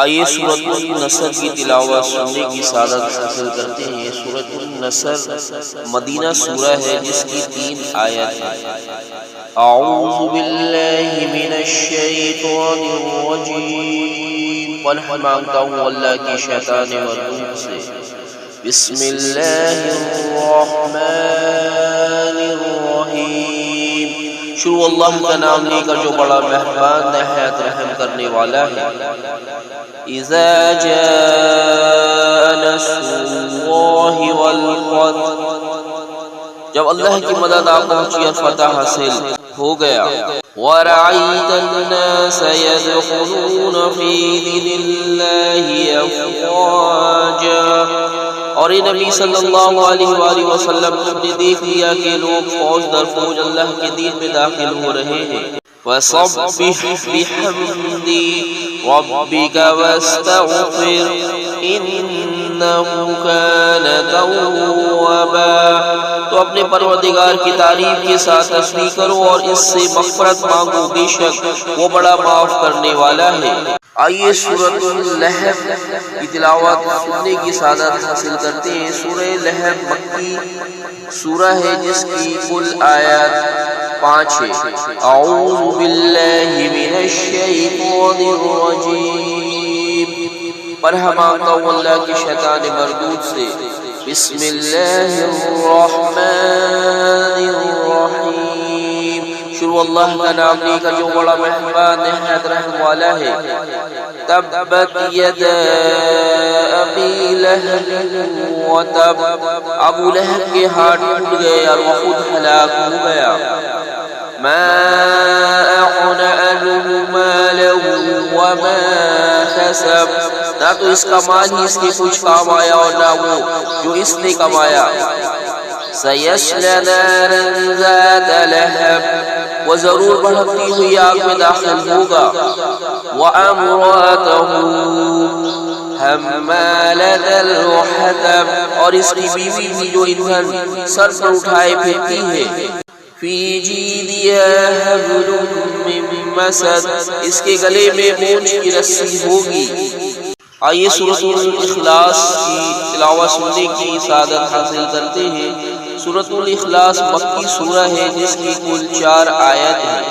آئیے سورۃ النصر کی تلاوت سننے کی سعادت حاصل کرتے ہیں۔ سورۃ النصر مدینہ سورہ ہے جس کی 3 آیت ہیں۔ اعوذ باللہ من الشیطان الرجیم، پناہ مانگتا ہوں اللہ کی شیطان مردود سے۔ بسم اللہ الرحمن الرحیم، شروع اللہ کا نام لے کر جو بڑا مہربان نہایت رحم کرنے والا ہے۔ اذا جاء نصر اللہ والفتح، جب اللہ کی مدد آ پہنچی اور فتح حاصل ہو گیا۔ وَرَأَيْتَ النَّاسَ يَدْخُلُونَ فِي دِينِ اللَّهِ أَفْوَاجًا، اور اے نبی صلی اللہ علیہ وآلہ وسلم تم نے دیکھ لیا کہ لوگ فوج در فوج اللہ کے دین میں داخل ہو رہے ہیں۔ فَصَبِّحْ بِحَمْدِ رَبِّكَ وَاسْتَغْفِرْ إِنَّهُ كَانَ تَوَّابًا، تو اپنے پروردگار کی تعریف کے ساتھ تسبیح کرو اور اس سے مغفرت مانگو، بے شک وہ بڑا معاف کرنے والا ہے۔ آئیے سورۃ اللہب کی تلاوت سننے کی سعادت حاصل کرتے ہیں۔ سورہ لہب مکی سورہ ہے جس کی کل آیات 5 ہے۔ اعوذ باللہ من الشیطان الرجیم، پناہ مانگتا ہوں اللہ کی شیطان مردود سے۔ بسم اللہ الرحمن الرحیم، شروع اللہ کا نام لے کر جو بڑا مہربان نہایت رحم والا ہے۔ تبت یدا ابی لہب وتب، ابو لہب کے ہاتھ ٹوٹ گئے اور وہ خود ہلاک ہو گیا۔ ما اغنى عنه ماله وما كسب، نہ تو اس کا مال ہی اس کے کچھ کام آیا اور نہ وہ جو اس نے کمایا۔ سيصلى نارا ذات لهب، وہ ضرور بھڑکتی ہوئی آگ میں داخل ہوگا۔ وامرأته حمالة الحطب، اور اس کی بیوی بھی جو ایندھن سر پر اٹھائے پھرتی ہے۔ فی جیدها حبل من مسد، اس کے گلے میں مونچھ کی رسی ہوگی۔ آئیے سورۃ الاخلاص کی تلاوت سننے کی سعادت حاصل کرتے ہیں۔ سورۃ الاخلاص مکی سورہ ہے جس کی کل 4 آیت ہیں۔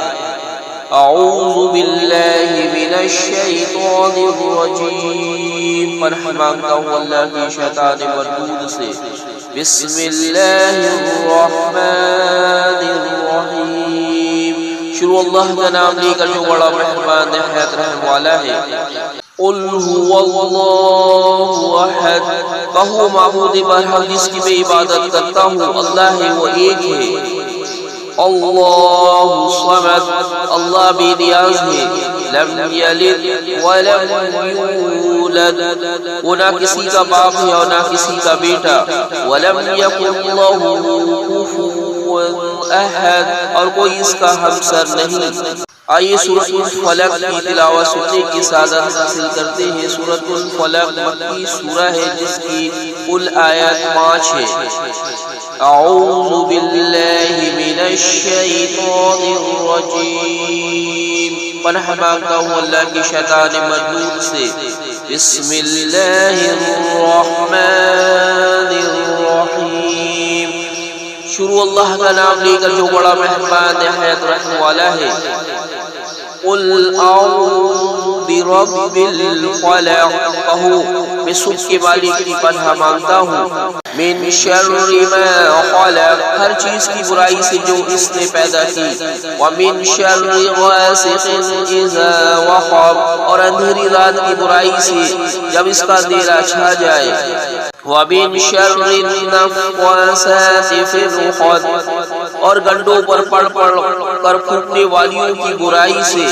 اعوذ باللہ من الشیطان الرجیم، پناہ مانگتا ہوں اللہ کی شیطان مردود سے۔ بسم اللہ الرحمن الرحیم، شروع اللہ کا نام لے کر جو بڑا مہربان نہایت رحم والا ہے۔ قل هو اللہ احد، کہو معبود برحق جس کی میں عبادت کرتا ہوں اللہ ہے، وہ ایک ہے۔ اللہ صمد، اللہ بے نیاز ہے۔ لم یلد ولم یولد، وہ نہ کسی کا باپ ہے اور نہ کسی کا بیٹا۔ ولم یکن لہ کفوا احد، اور کوئی اس کا ہمسر نہیں۔ آئیے سورۃ الفلق کی تلاوت سننے کی سعادت حاصل کرتے ہیں۔ سورۃ الفلق مکی سورہ ہے جس کی کل آیات 5 ہے۔ اعوذ باللہ من الشیطان الرجیم، پناہ مانگتا ہوں اللہ کی شیطان مردود سے۔ بسم اللہ الرحمن الرحیم، شروع اللہ کا نام لے کر جو بڑا مہربان نہایت رحم والا ہے۔ قل اعوذ برب الفلق، کہو میں صبح کے مالک کی پناہ مانگتا ہوں۔ من شر ما خلق، ہر چیز کی برائی سے جو اس نے پیدا کی۔ ومن شر غاسق اذا وقب، اور اندھیری رات کی برائی سے جب اس کا اندھیرا چھا جائے۔ ومن شر النفاثات فی العقد، اور گنڈوں پر پڑ کر پھوٹنے والیوں کی برائی سے۔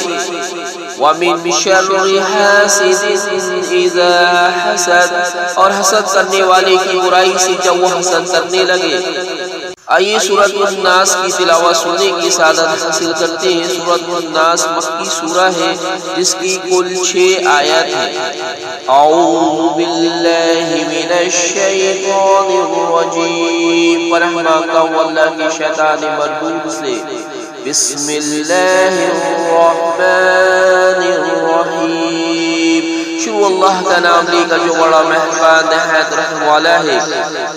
ومن شر حاسد اذا حسد، اور حسد کرنے والے کی برائی سے جب وہ حسد کرنے لگے۔ آئیے سورۃ الناس کی تلاوت سننے کی سعادت حاصل کرتے ہیں۔ سورۃ الناس مکی سورہ ہے جس کی کل 6 آیات ہیں۔ اعوذ باللہ من الشیطان الرجیم، پناہ مانگتا ہوں اللہ کی شیطان مردود سے۔ بسم اللہ الرحمن الرحیم، شروع اللہ کا نام لے کر جو بڑا مہربان نہایت رحم والا ہے۔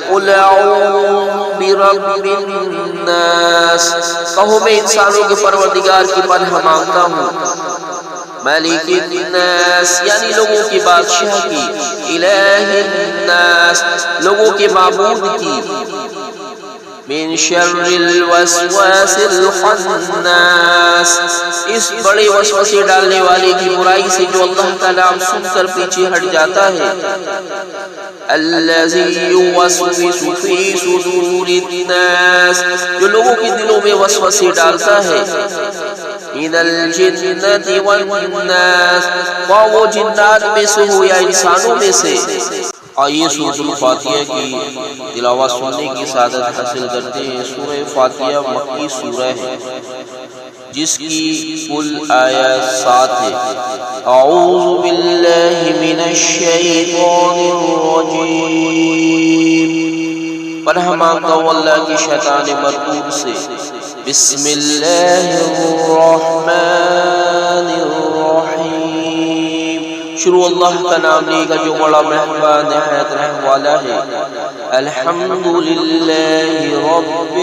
قل اعوذ برب الناس، کہو میں انسانوں کے پروردگار کی پناہ مانگتا ہوں۔ مالک الناس یعنی لوگوں کی بادشاہ کی، الہ الناس لوگوں کے معبود کی، من شر الوسواس الخناس اس بڑے وسوسے ڈالنے والے کی برائی سے جو اللہ کا نام سن کر پیچھے ہٹ جاتا ہے۔ الذی یوسوس فی صدور الناس جو لوگوں کے دلوں میں وسوسے ڈالتا ہے۔ من الجنۃ والناس وہ جنات میں سے ہو یا انسانوں میں سے۔ آئیے سورۃ الفاتحہ کی تلاوت سننے کی سعادت حاصل کرتے ہیں۔ سورہ فاتحہ مکی سورہ ہے جس کی کل آیات 7 ہے۔ اعوذ باللہ من الشیطان الرجیم، پناہ مانگتا ہوں اللہ کی شیطان مربوب سے۔ بسم اللہ الرحمن الرحیم، شروع اللہ کا نام لے کر جو بڑا مہربان نہایت رحم والا ہے۔ الحمدللہ رب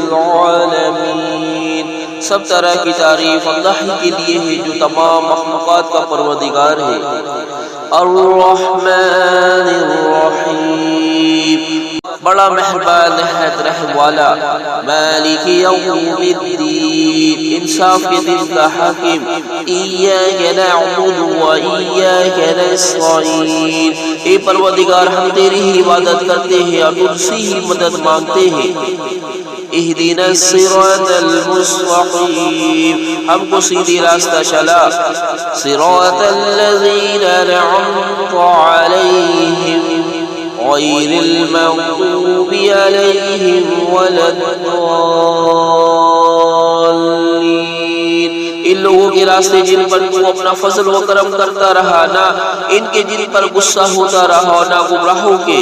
العالمین، سب طرح کی تعریف اللہ کے لیے ہے جو تمام مخلوقات کا پروردگار ہے۔ الرحمن الرحیم، بڑا مہربان نہایت رحم والا۔ مالک یوم الدین، انصاف کے دن کا حاکم۔ ایاک نعبد و ایاک نستعین، اے پروردگار ہم تیری ہی عبادت کرتے ہیں اور تجھ سے ہی مدد مانگتے ہیں۔ اہدنا الصراط المستقیم، ہم کو سیدھی راستہ چلا۔ صراط الذین انعمت علیہم غیر المغضوب علیہم ولا الضالین، ان لوگوں کے راستے جن پر تو اپنا فضل و کرم کرتا رہا، نہ ان کے جن پر غصہ ہوتا رہا، نہ گمراہوں کے۔